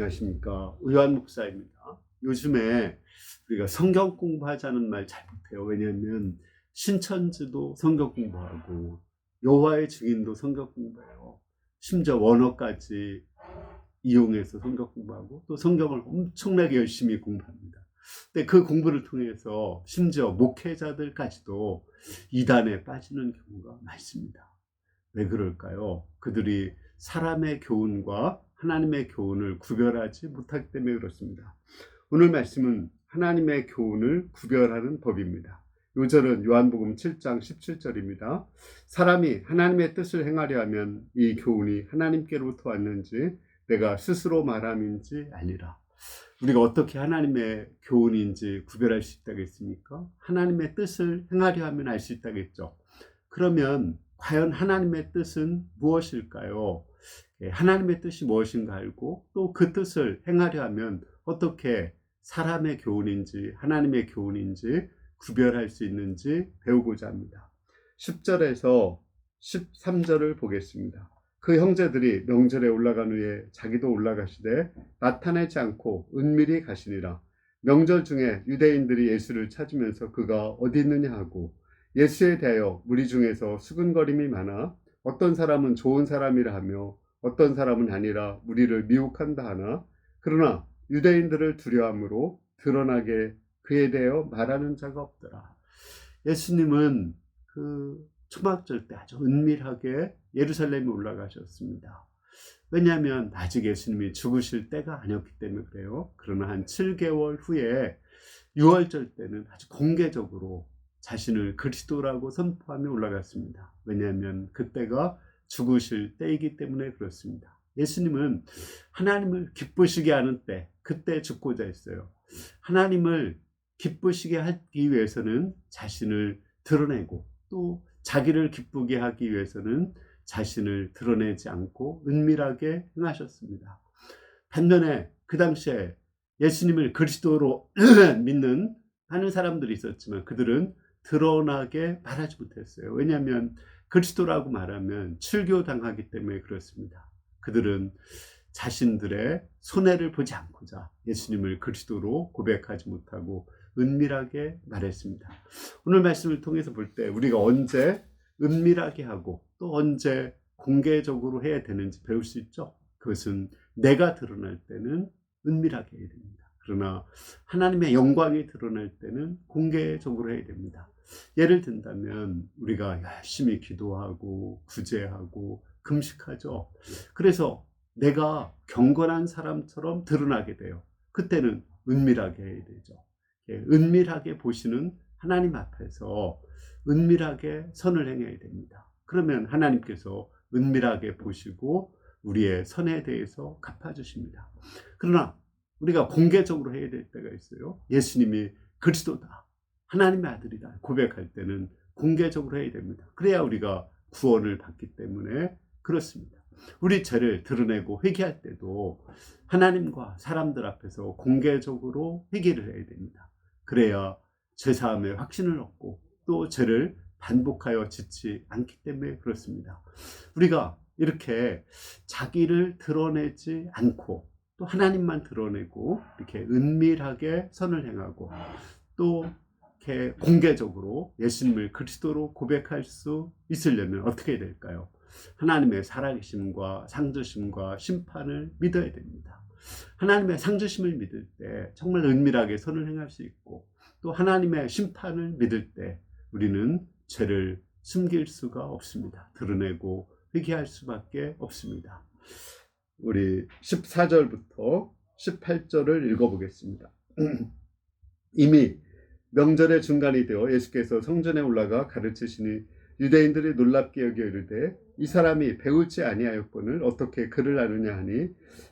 안녕하십니까. 의완 목사입니다. 요즘에 우리가 성경 공부하자는 말 잘 못해요. 왜냐하면 신천지도 성경 공부하고 여호와의 증인도 성경 공부해요. 심지어 원어까지 이용해서 성경 공부하고 또 성경을 엄청나게 열심히 공부합니다. 근데 그 공부를 통해서 심지어 목회자들까지도 이단에 빠지는 경우가 많습니다. 왜 그럴까요? 그들이 사람의 교훈과 하나님의 교훈을 구별하지 못하기 때문에 그렇습니다. 오늘 말씀은 하나님의 교훈을 구별하는 법입니다. 요절은 요한복음 7장 17절입니다. 사람이 하나님의 뜻을 행하려 하면 이 교훈이 하나님께로부터 왔는지 내가 스스로 말함인지 알리라. 우리가 어떻게 하나님의 교훈인지 구별할 수 있다겠습니까? 하나님의 뜻을 행하려 하면 알 수 있다겠죠. 그러면 과연 하나님의 뜻은 무엇일까요? 하나님의 뜻이 무엇인가 알고 또 그 뜻을 행하려 하면 어떻게 사람의 교훈인지 하나님의 교훈인지 구별할 수 있는지 배우고자 합니다. 10절에서 13절을 보겠습니다. 그 형제들이 명절에 올라간 후에 자기도 올라가시되 나타나지 않고 은밀히 가시니라. 명절 중에 유대인들이 예수를 찾으면서 그가 어디 있느냐 하고 예수에 대하여 무리 중에서 수근거림이 많아 어떤 사람은 좋은 사람이라 하며 어떤 사람은 아니라 무리를 미혹한다 하나 그러나 유대인들을 두려움으로 드러나게 그에 대하여 말하는 자가 없더라. 예수님은 그 초막절 때 아주 은밀하게 예루살렘에 올라가셨습니다. 왜냐하면 아직 예수님이 죽으실 때가 아니었기 때문에 그래요. 그러나 한 7개월 후에 6월절 때는 아주 공개적으로 자신을 그리스도라고 선포하며 올라갔습니다. 왜냐하면 그때가 죽으실 때이기 때문에 그렇습니다. 예수님은 하나님을 기쁘시게 하는 때, 그때 죽고자 했어요. 하나님을 기쁘시게 하기 위해서는 자신을 드러내고 또 자기를 기쁘게 하기 위해서는 자신을 드러내지 않고 은밀하게 행하셨습니다. 반면에 그 당시에 예수님을 그리스도로 믿는 많은 사람들이 있었지만 그들은 드러나게 말하지 못했어요. 왜냐하면 그리스도라고 말하면 출교당하기 때문에 그렇습니다. 그들은 자신들의 손해를 보지 않고자 예수님을 그리스도로 고백하지 못하고 은밀하게 말했습니다. 오늘 말씀을 통해서 볼 때 우리가 언제 은밀하게 하고 또 언제 공개적으로 해야 되는지 배울 수 있죠. 그것은 내가 드러날 때는 은밀하게 해야 됩니다. 그러나 하나님의 영광이 드러날 때는 공개적으로 해야 됩니다. 예를 든다면 우리가 열심히 기도하고 구제하고 금식하죠. 그래서 내가 경건한 사람처럼 드러나게 돼요. 그때는 은밀하게 해야 되죠. 은밀하게 보시는 하나님 앞에서 은밀하게 선을 행해야 됩니다. 그러면 하나님께서 은밀하게 보시고 우리의 선에 대해서 갚아주십니다. 그러나 우리가 공개적으로 해야 될 때가 있어요. 예수님이 그리스도다, 하나님의 아들이다 고백할 때는 공개적으로 해야 됩니다. 그래야 우리가 구원을 받기 때문에 그렇습니다. 우리 죄를 드러내고 회개할 때도 하나님과 사람들 앞에서 공개적으로 회개를 해야 됩니다. 그래야 죄사함의 확신을 얻고 또 죄를 반복하여 짓지 않기 때문에 그렇습니다. 우리가 이렇게 자기를 드러내지 않고 또 하나님만 드러내고 이렇게 은밀하게 선을 행하고 또 이렇게 공개적으로 예수님을 그리스도로 고백할 수 있으려면 어떻게 해야 될까요? 하나님의 살아계심과 상주심과 심판을 믿어야 됩니다. 하나님의 상주심을 믿을 때 정말 은밀하게 선을 행할 수 있고 또 하나님의 심판을 믿을 때 우리는 죄를 숨길 수가 없습니다. 드러내고 회개할 수밖에 없습니다. 우리 14절부터 18절을 읽어보겠습니다. 이미 명절의 중간이 되어 예수께서 성전에 올라가 가르치시니 유대인들이 놀랍게 여겨 이르되 이 사람이 배우지 아니하였거늘 어떻게 글을 아느냐 하니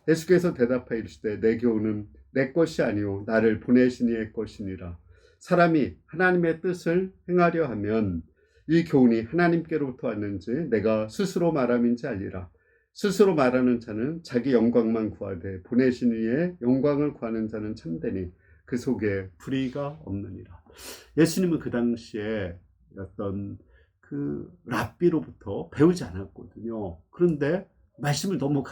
예수께서 대답하여 이르시되 내 교훈은 내 것이 아니요 나를 보내신 이의 것이니라. 사람이 하나님의 뜻을 행하려 하면 이 교훈이 하나님께로부터 왔는지 내가 스스로 말함인지 알리라. 스스로 말하는 자는 자기 영광만 구하되 보내신 이의 영광을 구하는 자는 참되니 그 속에 불의가 없느니라. 예수님은 그 당시에 어떤 그 랍비로부터 배우지 않았거든요. 그런데 말씀을 너무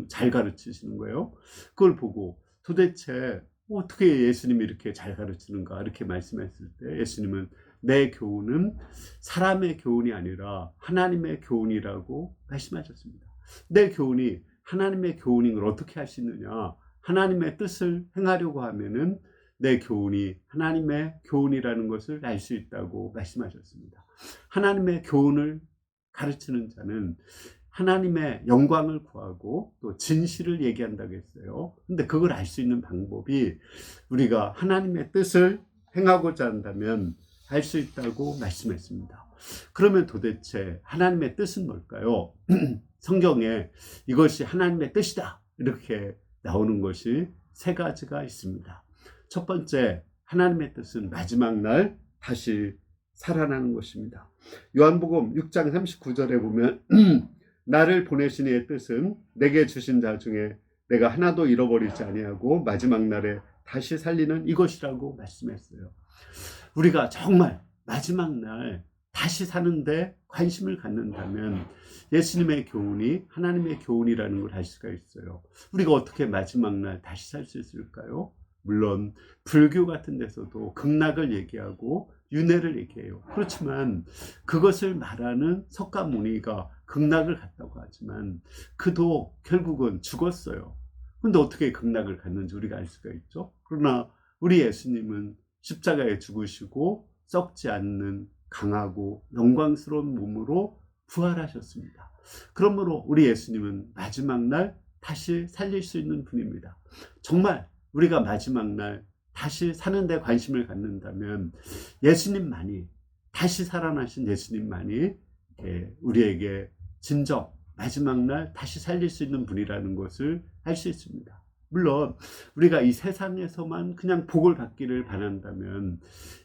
잘 가르치시는 거예요. 그걸 보고 도대체 어떻게 예수님이 이렇게 잘 가르치는가 이렇게 말씀했을 때 예수님은 내 교훈은 사람의 교훈이 아니라 하나님의 교훈이라고 말씀하셨습니다. 내 교훈이 하나님의 교훈인 걸 어떻게 할 수 있느냐? 하나님의 뜻을 행하려고 하면은 내 교훈이 하나님의 교훈이라는 것을 알 수 있다고 말씀하셨습니다. 하나님의 교훈을 가르치는 자는 하나님의 영광을 구하고 또 진실을 얘기한다고 했어요. 근데 그걸 알 수 있는 방법이 우리가 하나님의 뜻을 행하고자 한다면 알 수 있다고 말씀했습니다. 그러면 도대체 하나님의 뜻은 뭘까요? 성경에 이것이 하나님의 뜻이다 이렇게 나오는 것이 세 가지가 있습니다. 첫 번째, 하나님의 뜻은 마지막 날 다시 살아나는 것입니다. 요한복음 6장 39절에 보면 나를 보내신 이의 뜻은 내게 주신 자 중에 내가 하나도 잃어버리지 아니하고 마지막 날에 다시 살리는 이것이라고 말씀했어요. 우리가 정말 마지막 날 다시 사는데 관심을 갖는다면 예수님의 교훈이 하나님의 교훈이라는 걸 알 수가 있어요. 우리가 어떻게 마지막 날 다시 살 수 있을까요? 물론 불교 같은 데서도 극락을 얘기하고 윤회를 얘기해요. 그렇지만 그것을 말하는 석가모니가 극락을 갔다고 하지만 그도 결국은 죽었어요. 근데 어떻게 극락을 갔는지 우리가 알 수가 있죠. 그러나 우리 예수님은 십자가에 죽으시고 썩지 않는 강하고 영광스러운 몸으로 부활하셨습니다. 그러므로 우리 예수님은 마지막 날 다시 살릴 수 있는 분입니다. 정말 우리가 마지막 날 다시 사는 데 관심을 갖는다면 예수님만이, 다시 살아나신 예수님만이 우리에게 진정 마지막 날 다시 살릴 수 있는 분이라는 것을 알 수 있습니다. 물론 우리가 이 세상에서만 그냥 복을 받기를 바란다면,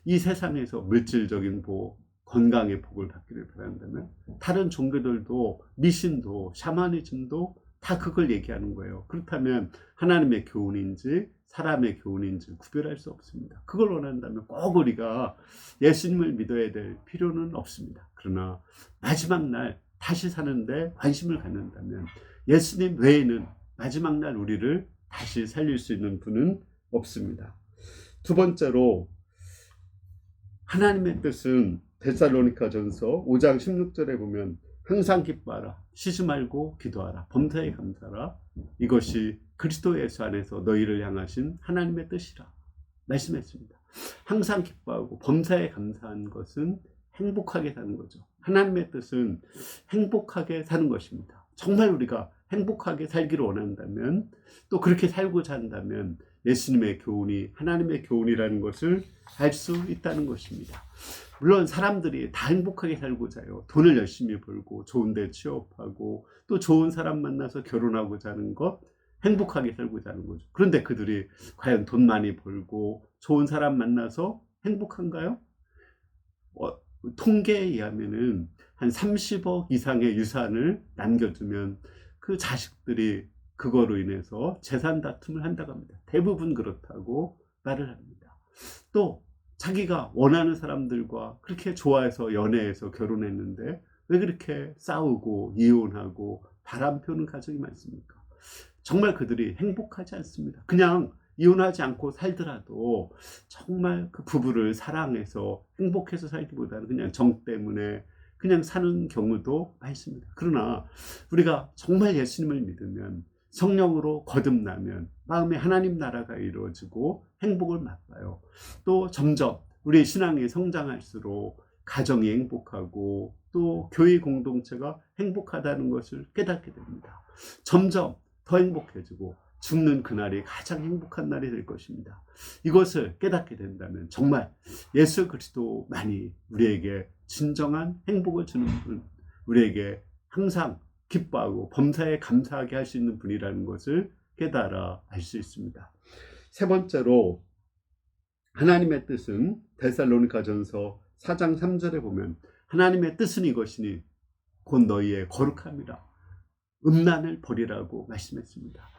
이 세상에서 물질적인 복, 건강의 복을 받기를 바란다면 다른 종교들도 미신도 샤머니즘도 다 그걸 얘기하는 거예요. 그렇다면 하나님의 교훈인지 사람의 교훈인지 구별할 수 없습니다. 그걸 원한다면 꼭 우리가 예수님을 믿어야 될 필요는 없습니다. 그러나 마지막 날 다시 사는데 관심을 갖는다면 예수님 외에는 마지막 날 우리를 다시 살릴 수 있는 분은 없습니다. 두 번째로, 하나님의 뜻은 데살로니가전서 5장 16절에 보면 항상 기뻐하라, 쉬지 말고 기도하라, 범사에 감사하라, 이것이 그리스도 예수 안에서 너희를 향하신 하나님의 뜻이라 말씀했습니다. 항상 기뻐하고 범사에 감사한 것은 행복하게 사는 거죠. 하나님의 뜻은 행복하게 사는 것입니다. 정말 우리가 행복하게 살기를 원한다면, 또 그렇게 살고자 한다면 예수님의 교훈이 하나님의 교훈이라는 것을 알 수 있다는 것입니다. 물론 사람들이 다 행복하게 살고자 해요. 돈을 열심히 벌고 좋은 데 취업하고 또 좋은 사람 만나서 결혼하고자 하는 것, 행복하게 살고자 하는 거죠. 그런데 그들이 과연 돈 많이 벌고 좋은 사람 만나서 행복한가요? 통계에 의하면은 한 30억 이상의 유산을 남겨두면 그 자식들이 그거로 인해서 재산 다툼을 한다고 합니다. 대부분 그렇다고 말을 합니다. 또 자기가 원하는 사람들과 그렇게 좋아해서 연애해서 결혼했는데 왜 그렇게 싸우고 이혼하고 바람 피우는 가정이 많습니까? 정말 그들이 행복하지 않습니다. 그냥 이혼하지 않고 살더라도 정말 그 부부를 사랑해서 행복해서 살기보다는 그냥 정 때문에 그냥 사는 경우도 많습니다. 그러나 우리가 정말 예수님을 믿으면, 성령으로 거듭나면 마음에 하나님 나라가 이루어지고 행복을 맛봐요. 또 점점 우리의 신앙이 성장할수록 가정이 행복하고 또 교회 공동체가 행복하다는 것을 깨닫게 됩니다. 점점 더 행복해지고 죽는 그날이 가장 행복한 날이 될 것입니다. 이것을 깨닫게 된다면 정말 예수 그리스도만이 우리에게 진정한 행복을 주는 분, 우리에게 항상 기뻐하고 범사에 감사하게 할 수 있는 분이라는 것을 깨달아 알 수 있습니다. 세 번째로, 하나님의 뜻은 데살로니가전서 4장 3절에 보면 하나님의 뜻은 이것이니 곧 너희의 거룩함이라, 음란을 버리라고 말씀했습니다.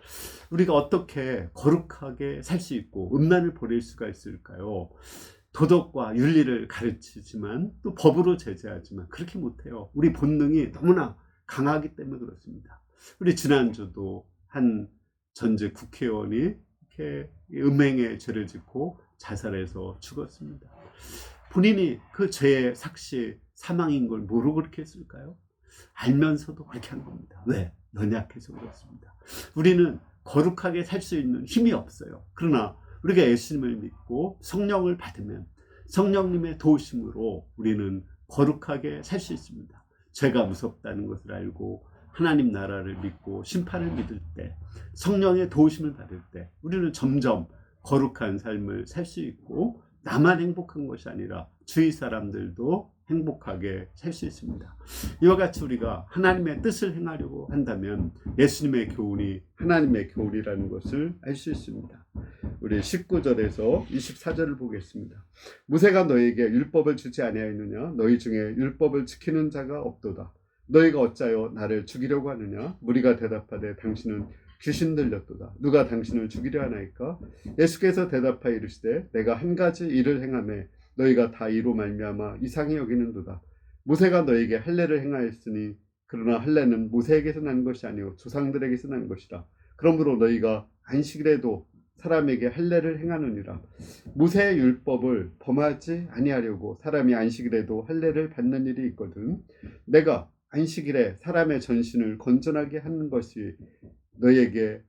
우리가 어떻게 거룩하게 살 수 있고 음란을 버릴 수가 있을까요? 도덕과 윤리를 가르치지만 또 법으로 제재하지만 그렇게 못해요. 우리 본능이 너무나 강하기 때문에 그렇습니다. 우리 지난주도 한 전직 국회의원이 이렇게 음행의 죄를 짓고 자살해서 죽었습니다. 본인이 그 죄의 삭시 사망인 걸 모르고 그렇게 했을까요? 알면서도 그렇게 한 겁니다. 왜? 연약해서 그렇습니다. 우리는 거룩하게 살 수 있는 힘이 없어요. 그러나 우리가 예수님을 믿고 성령을 받으면 성령님의 도우심으로 우리는 거룩하게 살 수 있습니다. 죄가 무섭다는 것을 알고 하나님 나라를 믿고 심판을 믿을 때, 성령의 도우심을 받을 때 우리는 점점 거룩한 삶을 살 수 있고, 나만 행복한 것이 아니라 주위 사람들도 행복하게 살 수 있습니다. 이와 같이 우리가 하나님의 뜻을 행하려고 한다면 예수님의 교훈이 하나님의 교훈이라는 것을 알 수 있습니다. 우리 19절에서 24절을 보겠습니다. 모세가 너희에게 율법을 주지 아니하였느냐? 너희 중에 율법을 지키는 자가 없도다. 너희가 어찌하여 나를 죽이려고 하느냐? 무리가 대답하되 당신은 귀신 들렸도다. 누가 당신을 죽이려 하나이까? 예수께서 대답하여 이르시되 내가 한 가지 일을 행하매 너희가 다 이로 말미암아 이상히 여기는도다. 모세가 너희에게 할례를 행하였으니 그러나 할례는 모세에게서 난 것이 아니요 조상들에게서 난 것이라. 그러므로 너희가 안식일에도 사람에게 할례를 행하느니라. 모세의 율법을 범하지 아니하려고 사람이 안식일에도 할례를 받는 일이 있거든. 내가 안식일에 사람의 전신을 건전하게 하는 것이 너희에게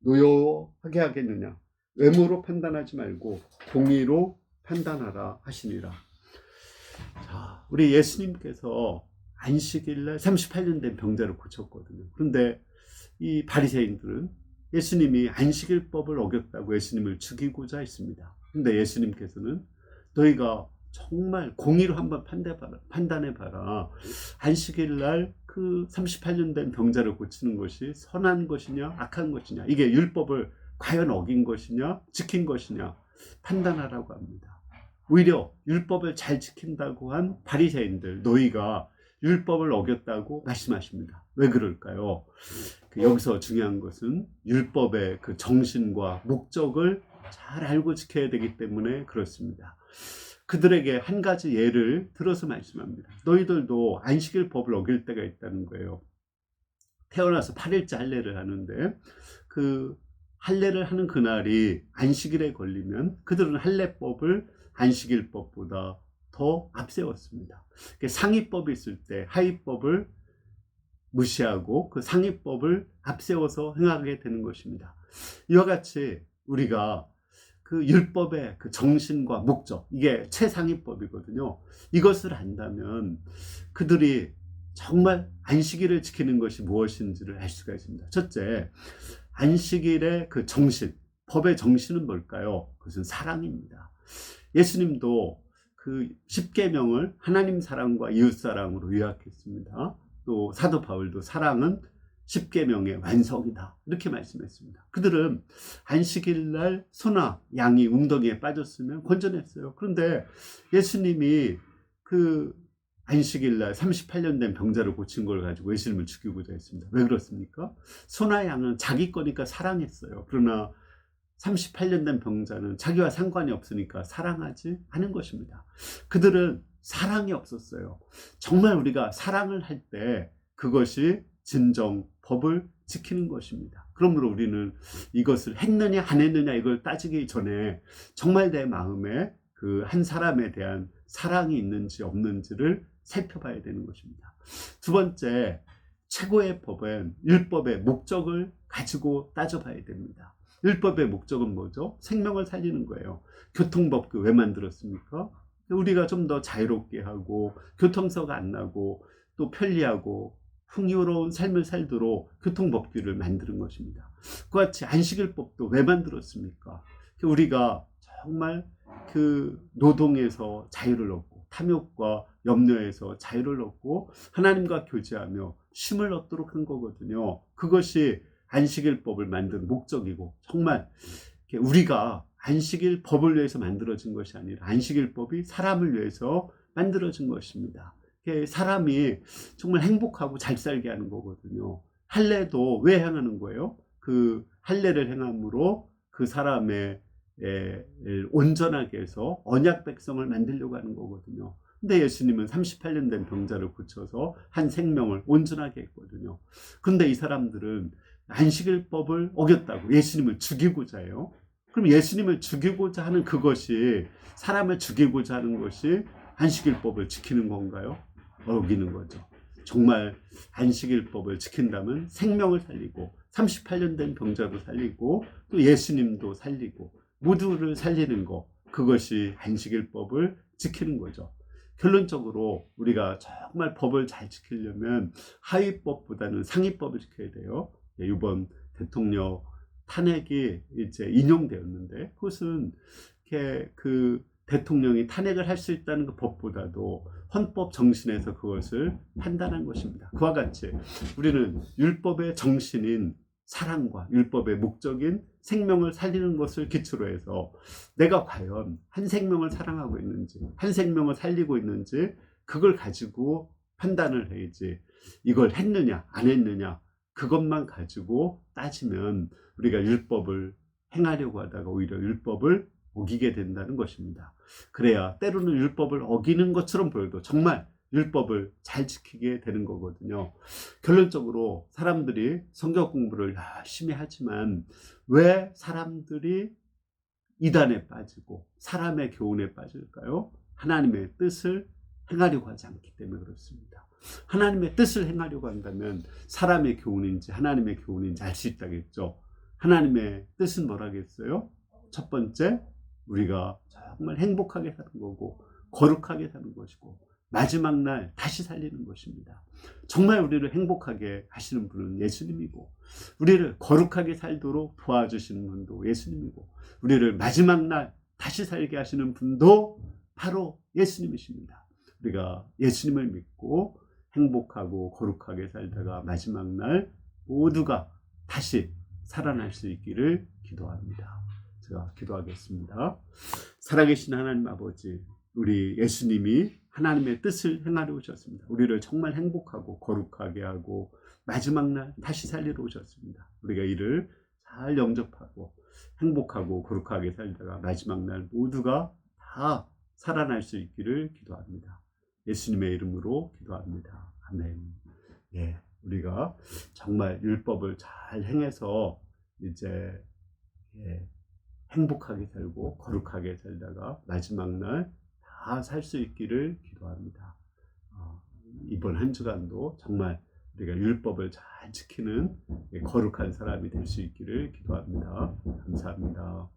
노여하게 하겠느냐? 외모로 판단하지 말고 공의로 판단하라 하시니라. 자, 우리 예수님께서 안식일날 38년 된 병자를 고쳤거든요. 그런데 이 바리새인들은 예수님이 안식일법을 어겼다고 예수님을 죽이고자 했습니다. 그런데 예수님께서는 너희가 정말 공의로 한번 판단해봐라. 안식일날 그 38년 된 병자를 고치는 것이 선한 것이냐 악한 것이냐, 이게 율법을 과연 어긴 것이냐 지킨 것이냐 판단하라고 합니다. 오히려 율법을 잘 지킨다고 한 바리새인들, 너희가 율법을 어겼다고 말씀하십니다. 왜 그럴까요? 여기서 중요한 것은 율법의 그 정신과 목적을 잘 알고 지켜야 되기 때문에 그렇습니다. 그들에게 한 가지 예를 들어서 말씀합니다. 너희들도 안식일 법을 어길 때가 있다는 거예요. 태어나서 8일째 할례를 하는데 그 할례를 하는 그날이 안식일에 걸리면 그들은 할례법을 안식일법보다 더 앞세웠습니다. 상위법이 있을 때 하위법을 무시하고 그 상위법을 앞세워서 행하게 되는 것입니다. 이와 같이 우리가 그 율법의 그 정신과 목적, 이게 최상위법이거든요. 이것을 안다면 그들이 정말 안식일을 지키는 것이 무엇인지를 알 수가 있습니다. 첫째, 안식일의 그 정신, 법의 정신은 뭘까요? 그것은 사랑입니다. 예수님도 그 10계명을 하나님 사랑과 이웃 사랑으로 요약했습니다. 또 사도 바울도 사랑은 10계명의 완성이다, 이렇게 말씀했습니다. 그들은 안식일날 소나 양이 웅덩이에 빠졌으면 건져냈어요. 그런데 예수님이 그 안식일날 38년 된 병자를 고친 걸 가지고 예수님을 죽이고자 했습니다. 왜 그렇습니까? 소나 양은 자기 거니까 사랑했어요. 그러나 38년 된 병자는 자기와 상관이 없으니까 사랑하지 않은 것입니다. 그들은 사랑이 없었어요. 정말 우리가 사랑을 할 때 그것이 진정 법을 지키는 것입니다. 그러므로 우리는 이것을 했느냐 안 했느냐 이걸 따지기 전에 정말 내 마음에 그 한 사람에 대한 사랑이 있는지 없는지를 살펴봐야 되는 것입니다. 두 번째, 최고의 법은 율법의 목적을 가지고 따져봐야 됩니다. 율법의 목적은 뭐죠? 생명을 살리는 거예요. 교통법규 왜 만들었습니까? 우리가 좀 더 자유롭게 하고 교통사고가 안 나고 또 편리하고 풍요로운 삶을 살도록 교통법규를 만드는 것입니다. 그와 같이 안식일법도 왜 만들었습니까? 우리가 정말 그 노동에서 자유를 얻고 탐욕과 염려에서 자유를 얻고 하나님과 교제하며 쉼을 얻도록 한 거거든요. 그것이 안식일법을 만든 목적이고, 정말 우리가 안식일 법을 위해서 만들어진 것이 아니라 안식일법이 사람을 위해서 만들어진 것입니다. 사람이 정말 행복하고 잘 살게 하는 거거든요. 할례도 왜 행하는 거예요? 그 할례를 행함으로 그 사람의 온전하게 해서 언약 백성을 만들려고 하는 거거든요. 근데 예수님은 38년 된 병자를 고쳐서 한 생명을 온전하게 했거든요. 근데 이 사람들은 안식일법을 어겼다고 예수님을 죽이고자 해요. 그럼 예수님을 죽이고자 하는 그것이, 사람을 죽이고자 하는 것이 안식일법을 지키는 건가요? 어기는 거죠. 정말 안식일법을 지킨다면 생명을 살리고 38년 된 병자도 살리고 또 예수님도 살리고 모두를 살리는 거, 그것이 안식일법을 지키는 거죠. 결론적으로 우리가 정말 법을 잘 지키려면 하위법보다는 상위법을 지켜야 돼요. 이번 대통령 탄핵이 이제 인용되었는데, 그것은 이렇게 그 대통령이 탄핵을 할 수 있다는 그 법보다도 헌법 정신에서 그것을 판단한 것입니다. 그와 같이 우리는 율법의 정신인 사랑과 율법의 목적인 생명을 살리는 것을 기초로 해서 내가 과연 한 생명을 사랑하고 있는지, 한 생명을 살리고 있는지, 그걸 가지고 판단을 해야지, 이걸 했느냐 안 했느냐 그것만 가지고 따지면 우리가 율법을 행하려고 하다가 오히려 율법을 어기게 된다는 것입니다. 그래야 때로는 율법을 어기는 것처럼 보여도 정말 율법을 잘 지키게 되는 거거든요. 결론적으로 사람들이 성경 공부를 열심히 하지만 왜 사람들이 이단에 빠지고 사람의 교훈에 빠질까요? 하나님의 뜻을 행하려고 하지 않기 때문에 그렇습니다. 하나님의 뜻을 행하려고 한다면 사람의 교훈인지 하나님의 교훈인지 알 수 있다겠죠. 하나님의 뜻은 뭐라겠어요? 첫 번째, 우리가 정말 행복하게 사는 거고 거룩하게 사는 것이고 마지막 날 다시 살리는 것입니다. 정말 우리를 행복하게 하시는 분은 예수님이고, 우리를 거룩하게 살도록 도와주시는 분도 예수님이고, 우리를 마지막 날 다시 살게 하시는 분도 바로 예수님이십니다. 우리가 예수님을 믿고 행복하고 거룩하게 살다가 마지막 날 모두가 다시 살아날 수 있기를 기도합니다. 제가 기도하겠습니다. 살아계신 하나님 아버지, 우리 예수님이 하나님의 뜻을 행하려 오셨습니다. 우리를 정말 행복하고 거룩하게 하고 마지막 날 다시 살리러 오셨습니다. 우리가 이를 잘 영접하고 행복하고 거룩하게 살다가 마지막 날 모두가 다 살아날 수 있기를 기도합니다. 예수님의 이름으로 기도합니다. 아멘. 예, 우리가 정말 율법을 잘 행해서 이제 행복하게 살고 거룩하게 살다가 마지막 날 다 살 수 있기를 기도합니다. 이번 한 주간도 정말 우리가 율법을 잘 지키는 거룩한 사람이 될 수 있기를 기도합니다. 감사합니다.